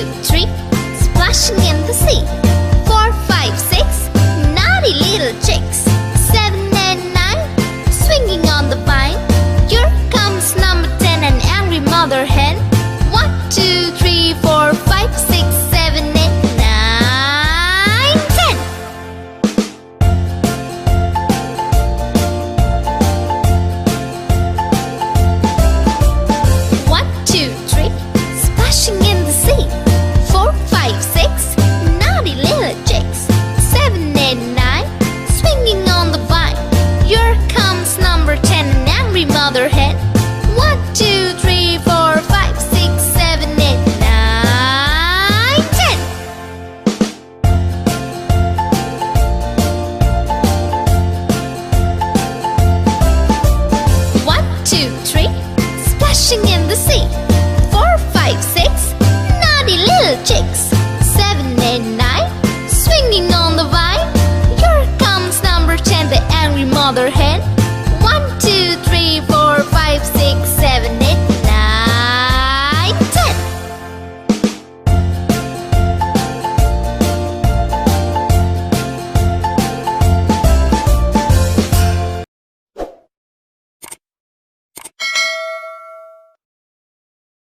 2, 3, splashing in the sea. 4, 5, 6, naughty little chicks. 7 and 9, swinging on the vine. Here comes number 10, an angry mother hen. 1, 2, 3, 4, 5, 6, 7, 8, 9, 10. 1, 2, 3, splashing in the sea. 4, 5, 6, naughty little chicks. 7, 8, 9, swinging on the vine. Here comes number 10, an angry mother hen. 1, 2, 3, 4, 5, 6, 7, 8, 9, 10. 1, 2, 3, splashing in the sea. 4, 5, 6, naughty little chicks. 7, 8, 9, swinging on the vine. Here comes number 10, the angry mother hen.